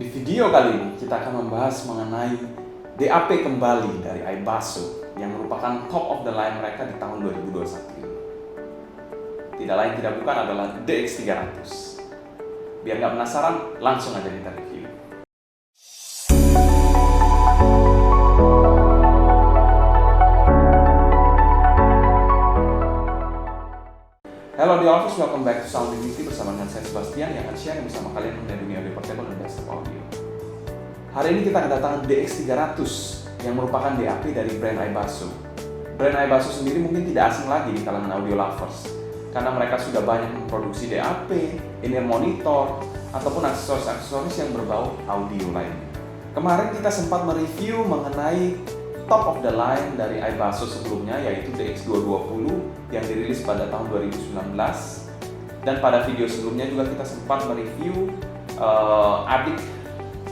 Di video kali ini kita akan membahas mengenai DAP kembali dari Aibasso yang merupakan top of the line mereka di tahun 2021 ini. Tidak lain tidak bukan adalah DX300. Biar nggak penasaran, langsung aja kita review. Hello di office, welcome back to Sound Dignity bersama dengan saya Sebastian yang akan share bersama kalian mengenai dunia audio portable dan desktop audio. Hari ini kita kedatangan DX300 yang merupakan DAP dari brand Aibasso. Brand Aibasso sendiri mungkin tidak asing lagi di kalangan audio lovers karena mereka sudah banyak memproduksi DAP, in-ear monitor, ataupun aksesoris-aksesoris yang berbau audio lainnya. Kemarin kita sempat mereview mengenai top of the line dari Aibasso sebelumnya, yaitu DX220 yang dirilis pada tahun 2019. Dan pada video sebelumnya juga kita sempat mereview adik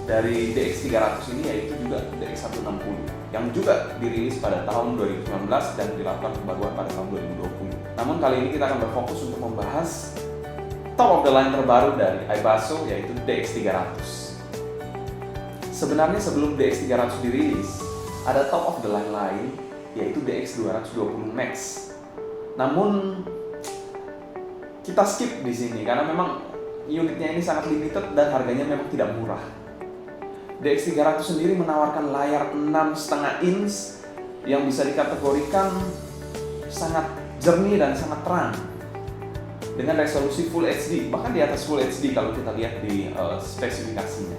dari DX300 ini, yaitu juga DX160 yang juga dirilis pada tahun 2019 dan dilakukan pembaruan pada tahun 2020. Namun kali ini kita akan berfokus untuk membahas top of the line terbaru dari Aibasso, yaitu DX300. Sebenarnya sebelum DX300 dirilis, ada top of the line lain, yaitu DX220 Max. Namun kita skip di sini karena memang unitnya ini sangat limited dan harganya memang tidak murah. DX300 sendiri menawarkan layar 6,5 inch yang bisa dikategorikan sangat jernih dan sangat terang dengan resolusi Full HD, bahkan di atas Full HD kalau kita lihat di spesifikasinya.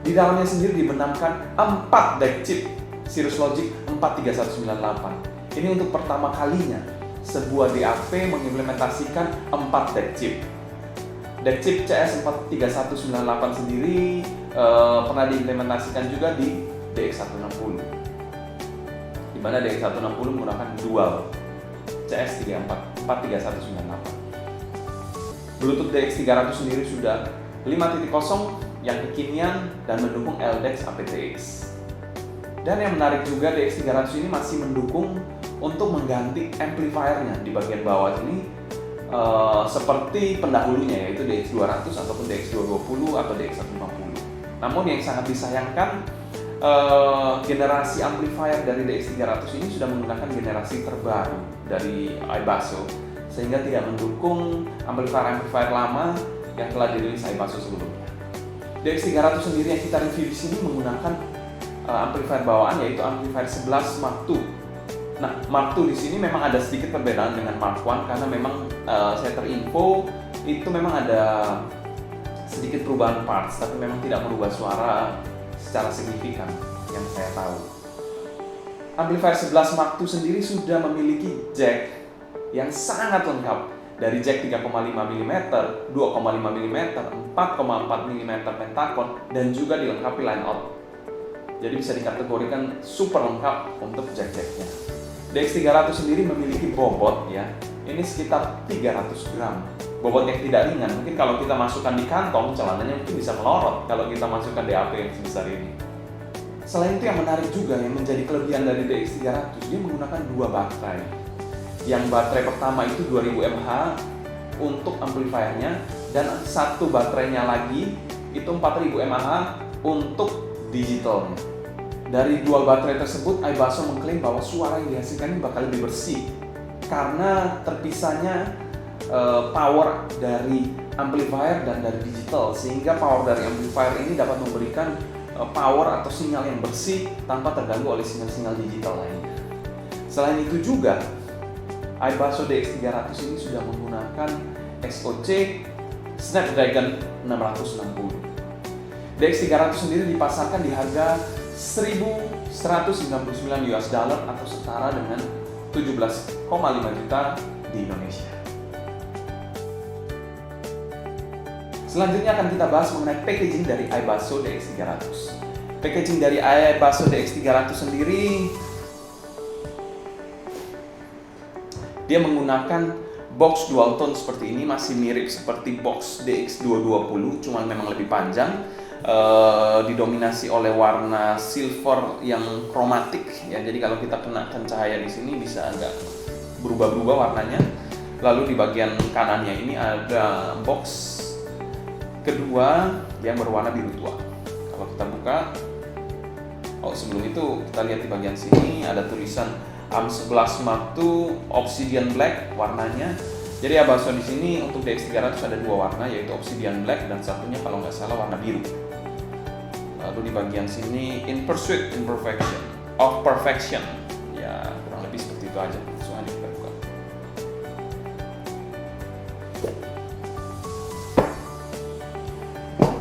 Di dalamnya sendiri dibenamkan 4 DAC chip Cirrus Logic 43198. Ini untuk pertama kalinya sebuah DAP mengimplementasikan 4 DAC chip. DAC chip CS43198 sendiri pernah diimplementasikan juga di DX160, di mana DX160 menggunakan dual CS43198. Bluetooth DX300 sendiri sudah 5.0 yang kekinian dan mendukung LDAC aptX. Dan yang menarik juga, DX300 ini masih mendukung untuk mengganti amplifiernya di bagian bawah ini seperti pendahulunya, yaitu DX200 ataupun DX220 atau DX150. Namun yang sangat disayangkan, generasi amplifier dari DX300 ini sudah menggunakan generasi terbaru dari Aibasso, sehingga tidak mendukung amplifier lama yang telah dirilis Aibasso sebelumnya. DX300 sendiri yang kita review di sini menggunakan amplifier bawaan, yaitu amplifier 11 Mark II. Nah, Mark II di sini memang ada sedikit perbedaan dengan Mark I karena memang saya terinfo itu memang ada sedikit perubahan parts, tapi memang tidak merubah suara secara signifikan yang saya tahu. Amplifier 11 Mark II sendiri sudah memiliki jack yang sangat lengkap, dari jack 3,5 mm, 2,5 mm, 4,4 mm Pentacon, dan juga dilengkapi line out. Jadi bisa dikategorikan super lengkap untuk jack-jacknya. DX300 sendiri memiliki bobot ya, ini sekitar 300 gram. Bobot yang tidak ringan, mungkin kalau kita masukkan di kantong, celananya mungkin bisa melorot kalau kita masukkan DAP yang sebesar ini. Selain itu yang menarik juga, yang menjadi kelebihan dari DX300, dia menggunakan 2 baterai. Yang baterai pertama itu 2000 mAh untuk amplifiernya, dan satu baterainya lagi itu 4000 mAh untuk digitalnya. Dari dua baterai tersebut, Aibasso mengklaim bahwa suara yang dihasilkan ini bakal lebih bersih karena terpisahnya power dari amplifier dan dari digital, sehingga power dari amplifier ini dapat memberikan power atau sinyal yang bersih tanpa terganggu oleh sinyal-sinyal digital lainnya. Selain itu juga, Aibasso DX300 ini sudah menggunakan SoC Snapdragon 660. DX300 sendiri dipasarkan di harga $1.199 atau setara dengan 17,5 juta di Indonesia. Selanjutnya akan kita bahas mengenai packaging dari Aibasso DX300. Packaging dari Aibasso DX300 sendiri, dia menggunakan box dual tone seperti ini, masih mirip seperti box DX220, cuman memang lebih panjang. Didominasi oleh warna silver yang kromatik ya, jadi kalau kita kenakan cahaya di sini bisa agak berubah-ubah warnanya. Lalu di bagian kanannya ini ada box kedua yang berwarna biru tua. Kalau kita buka, sebelum itu kita lihat di bagian sini ada tulisan AM11 Mark II Obsidian Black warnanya. Jadi Abaso di sini untuk DX300 ada dua warna, yaitu Obsidian Black dan satunya kalau nggak salah warna biru. Lalu di bagian sini In Pursuit of Perfection, ya kurang lebih seperti itu aja. Langsung aja kita buka.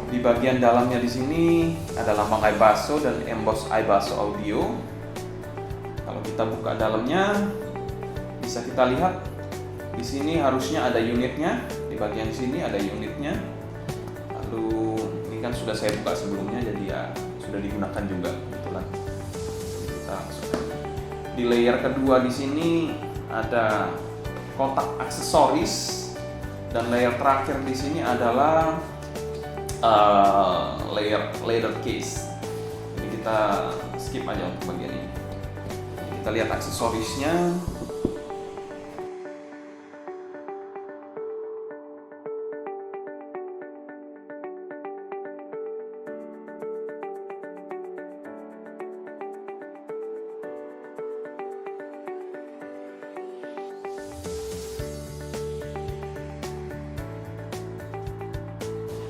Di bagian dalamnya di sini ada lambang Abaso dan emboss Abaso Audio. Kalau kita buka dalamnya, bisa kita lihat di sini harusnya ada unitnya. Di bagian sini ada unitnya. Lalu ini kan sudah saya buka sebelumnya, jadi ya sudah digunakan juga kebetulan. Kita langsung di layer kedua di sini ada kotak aksesoris, dan layer terakhir di sini adalah layer leather case. Jadi kita skip aja untuk bagian ini. Kita lihat aksesorisnya.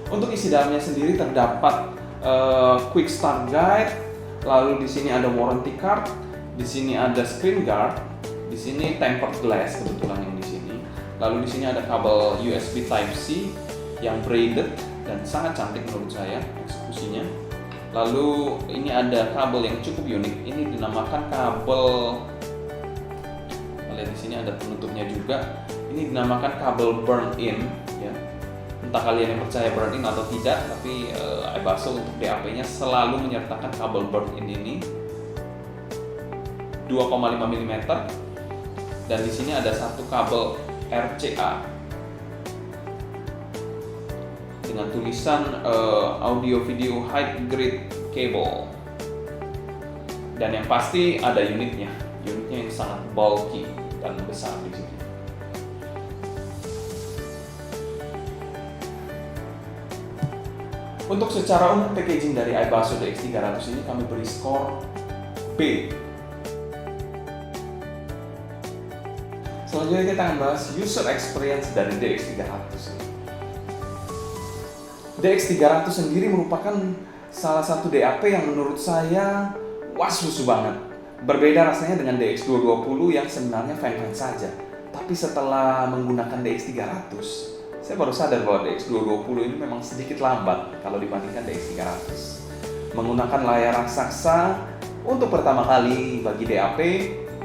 Untuk isi dalamnya sendiri terdapat quick start guide, lalu di sini ada warranty card, di sini ada screen guard, di sini tempered glass kebetulan yang di sini. Lalu di sini ada kabel USB Type C yang braided dan sangat cantik menurut saya eksekusinya. Lalu ini ada kabel yang cukup unik. Ini dinamakan kabel. Lihat di sini ada penutupnya juga. Ini dinamakan kabel burn-in, ya. Entah kalian yang percaya burn-in atau tidak, tapi Abaso untuk DAP-nya selalu menyertakan kabel burn-in ini 2,5 mm, dan di sini ada satu kabel RCA dengan tulisan audio video high grade cable, dan yang pasti ada unitnya yang sangat bulky dan besar di sini. Untuk secara umum packaging dari Abaso DX300 ini kami beri skor B. Selanjutnya kita akan bahas user experience dari DX300 ini. DX300 sendiri merupakan salah satu DAP yang menurut saya was-wusu banget. Berbeda rasanya dengan DX220 yang sebenarnya fine-fine saja. Tapi setelah menggunakan DX300, saya baru sadar bahwa DX220 ini memang sedikit lambat kalau dibandingkan DX300. Menggunakan layar raksasa untuk pertama kali bagi DAP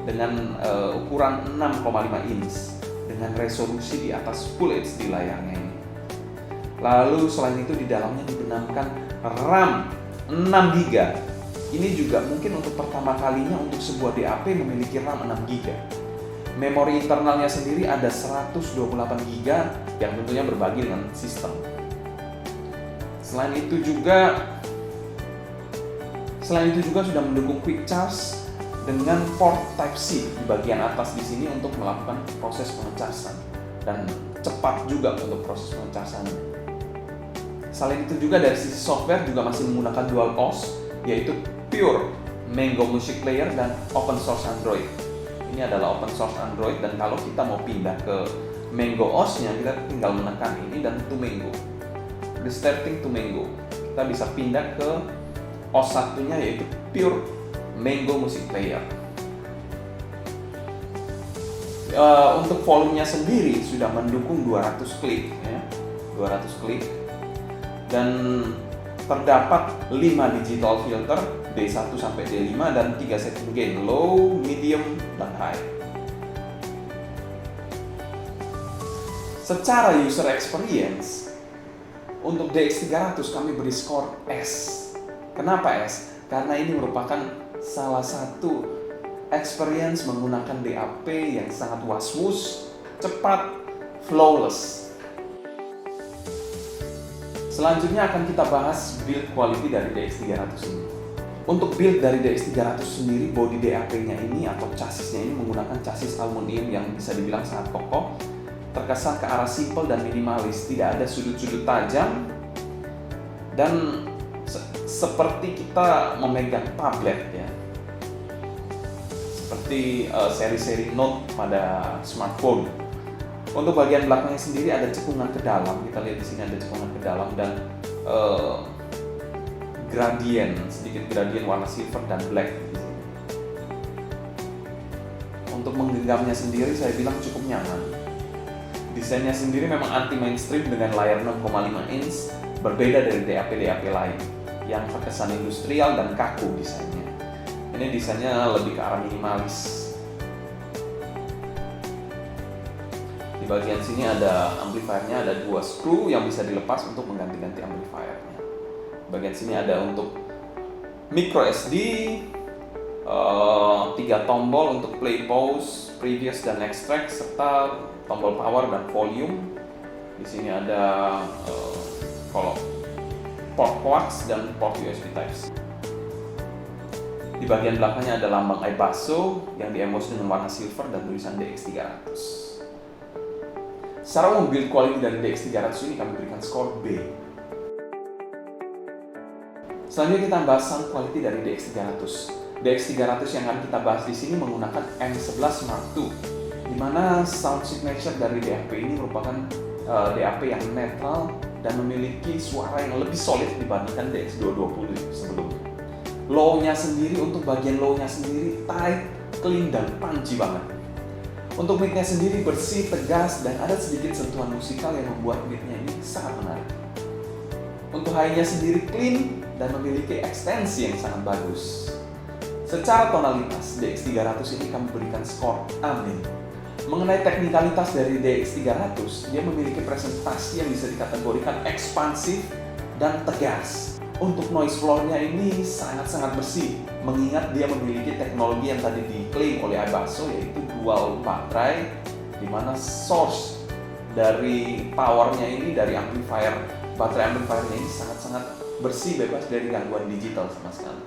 dengan ukuran 6,5 inch dengan resolusi di atas Full HD layarnya ini. Lalu selain itu di dalamnya dibenamkan RAM 6GB. Ini juga mungkin untuk pertama kalinya untuk sebuah DAP memiliki RAM 6GB. Memori internalnya sendiri ada 128GB yang tentunya berbagi dengan sistem. Selain itu juga sudah mendukung quick charge dengan port Type-C di bagian atas di sini untuk melakukan proses pengecasan, dan cepat juga untuk proses pengecasannya. Selain itu juga dari sisi software juga masih menggunakan dual OS, yaitu Pure Mango Music Player dan Open Source Android. Ini adalah open source Android, dan kalau kita mau pindah ke Mango OS-nya, kita tinggal menekan ini dan to Mango. Restarting to Mango. Kita bisa pindah ke OS satunya, yaitu Pure Mango Music Player. Untuk volumenya sendiri sudah mendukung 200 klik, ya. 200 klik. Dan terdapat 5 digital filter D1 sampai D5 dan 3 setting gain, low, medium, dan high. Secara user experience, untuk DX300 kami beri skor S. Kenapa S? Karena ini merupakan salah satu experience menggunakan DAP yang sangat was-wus, cepat, flawless. Selanjutnya akan kita bahas build quality dari DX300 ini. Untuk build dari DX300 sendiri, body DAP-nya ini atau chassisnya ini menggunakan chassis aluminium yang bisa dibilang sangat kokoh, terkesan ke arah simple dan minimalis, tidak ada sudut-sudut tajam, dan seperti kita memegang tablet ya. Seperti seri-seri Note pada smartphone. Untuk bagian belakangnya sendiri ada cekungan ke dalam. Kita lihat di sini ada cekungan ke dalam dan sedikit gradien warna silver dan black. Untuk menggenggamnya sendiri saya bilang cukup nyaman. Desainnya sendiri memang anti mainstream dengan layar 6,5 inch, berbeda dari DAP lain yang terkesan industrial dan kaku desainnya. Ini desainnya lebih ke arah minimalis. Di bagian sini ada amplifiernya, ada 2 screw yang bisa dilepas untuk mengganti-ganti amplifiernya. Bagian sini ada untuk micro SD, 3 tombol untuk play, pause, previous dan extract, serta tombol power dan volume. Di sini ada port coax dan port USB Type-C. Di bagian belakangnya ada lambang iBasso yang diemos dengan warna silver dan tulisan DX300. Secara umum build quality dari DX300 ini kami berikan skor B. Selanjutnya kita bahas sound quality dari DX300. DX300 yang akan kita bahas di sini menggunakan M11 Mark II, di mana sound signature dari DAP ini merupakan DAP yang netral dan memiliki suara yang lebih solid dibandingkan DX220 sebelumnya. Low-nya sendiri, untuk bagian low-nya sendiri tight, clean, dan punchy banget. Untuk mic-nya sendiri bersih, tegas, dan ada sedikit sentuhan musikal yang membuat mic-nya ini sangat menarik. Untuk high-nya sendiri clean dan memiliki ekstensi yang sangat bagus. Secara tonalitas, DX300 ini kami berikan skor A-. Mengenai teknikalitas dari DX300, dia memiliki presentasi yang bisa dikategorikan ekspansif dan tegas. Untuk noise floor-nya ini sangat-sangat bersih, mengingat dia memiliki teknologi yang tadi diklaim oleh iBasso, yaitu dual baterai, di mana source dari power-nya ini, dari baterai amplifiernya ini sangat-sangat bersih, bebas dari gangguan digital sama sekali.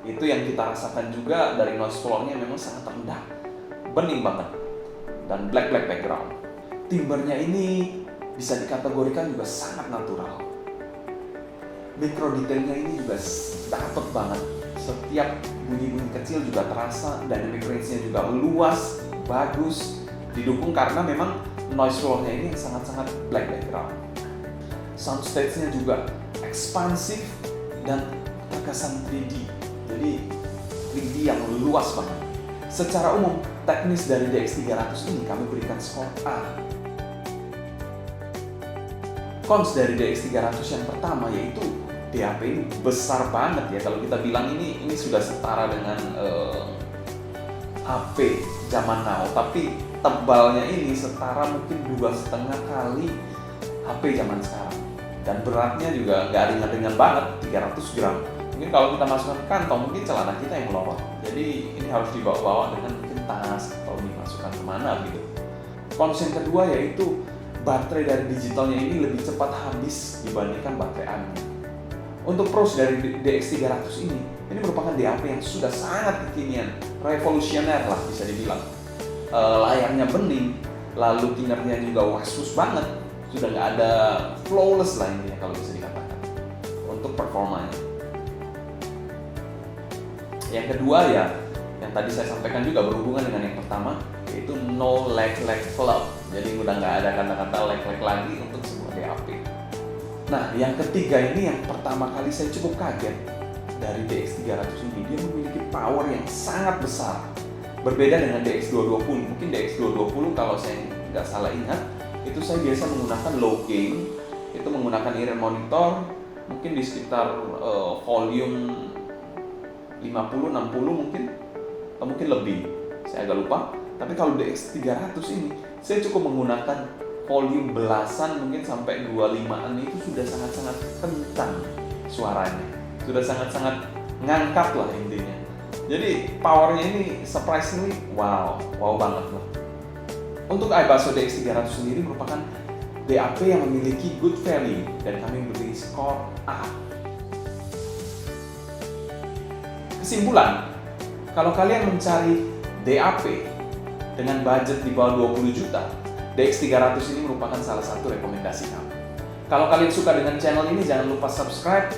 Itu yang kita rasakan juga dari noise floor-nya, memang sangat rendah, bening banget, dan black background. Timbernya ini bisa dikategorikan juga sangat natural. Micro detailnya ini juga dapet banget. Setiap bunyi-bunyi kecil juga terasa, dynamic range-nya juga luas, bagus, didukung karena memang noise floor-nya ini sangat-sangat black background. Soundstage-nya juga ekspansif dan terkesan 3D, jadi 3D yang luas banget. Secara umum, teknis dari DX300 ini kami berikan skor A. Cons dari DX300 yang pertama yaitu DAP ini besar banget ya. Kalau kita bilang ini sudah setara dengan HP zaman now, tapi tebalnya ini setara mungkin 2,5 kali HP zaman sekarang. Dan beratnya juga nggak ringan-ringan banget, 300 gram. Mungkin kalau kita masukkan ke kantong, mungkin celana kita yang melorot. Jadi ini harus dibawa-bawa dengan mungkin tas atau dimasukkan kemana gitu. Cons yang kedua yaitu baterai dari digitalnya ini lebih cepat habis dibandingkan baterai analog. Untuk pros dari DX300 ini merupakan DAP yang sudah sangat kekinian, revolusioner lah bisa dibilang. Layarnya bening, lalu kinerjanya juga wasus banget, sudah nggak ada flawless lah intinya kalau bisa dikatakan untuk performanya. Yang kedua ya, yang tadi saya sampaikan juga berhubungan dengan yang pertama, yaitu no lag club. Jadi udah nggak ada kata-kata lag lagi untuk sebuah DAP. Nah, yang ketiga ini yang pertama kali saya cukup kaget dari DX300 ini, dia memiliki power yang sangat besar. Berbeda dengan DX220. Mungkin DX220 kalau saya nggak salah ingat, itu saya biasa menggunakan low gain, itu menggunakan ear monitor, mungkin di sekitar volume 50-60 mungkin, atau mungkin lebih, saya agak lupa. Tapi kalau DX300 ini, saya cukup menggunakan volume belasan, mungkin sampai 25-an, itu sudah sangat-sangat kencang suaranya, sudah sangat-sangat ngangkat lah intinya. Jadi powernya ini surprisingly wow banget loh. Untuk iBasso DX300 sendiri merupakan DAP yang memiliki good value dan kami beri skor A. Kesimpulan, kalau kalian mencari DAP dengan budget di bawah 20 juta, DX300 ini merupakan salah satu rekomendasi kami. Kalau kalian suka dengan channel ini, jangan lupa subscribe,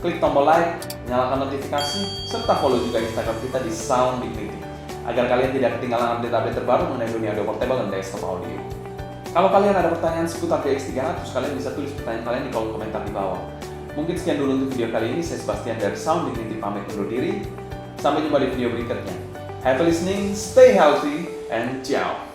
klik tombol like, nyalakan notifikasi, serta follow juga Instagram kita di Sound Dignity, agar kalian tidak ketinggalan update-update terbaru mengenai dunia audio portable dan desktop audio. Kalau kalian ada pertanyaan seputar DX300, kalian bisa tulis pertanyaan kalian di kolom komentar di bawah. Mungkin sekian dulu untuk video kali ini. Saya Sebastian dari Sound Dignity pamit undur diri. Sampai jumpa di video berikutnya. Happy listening, stay healthy, and ciao!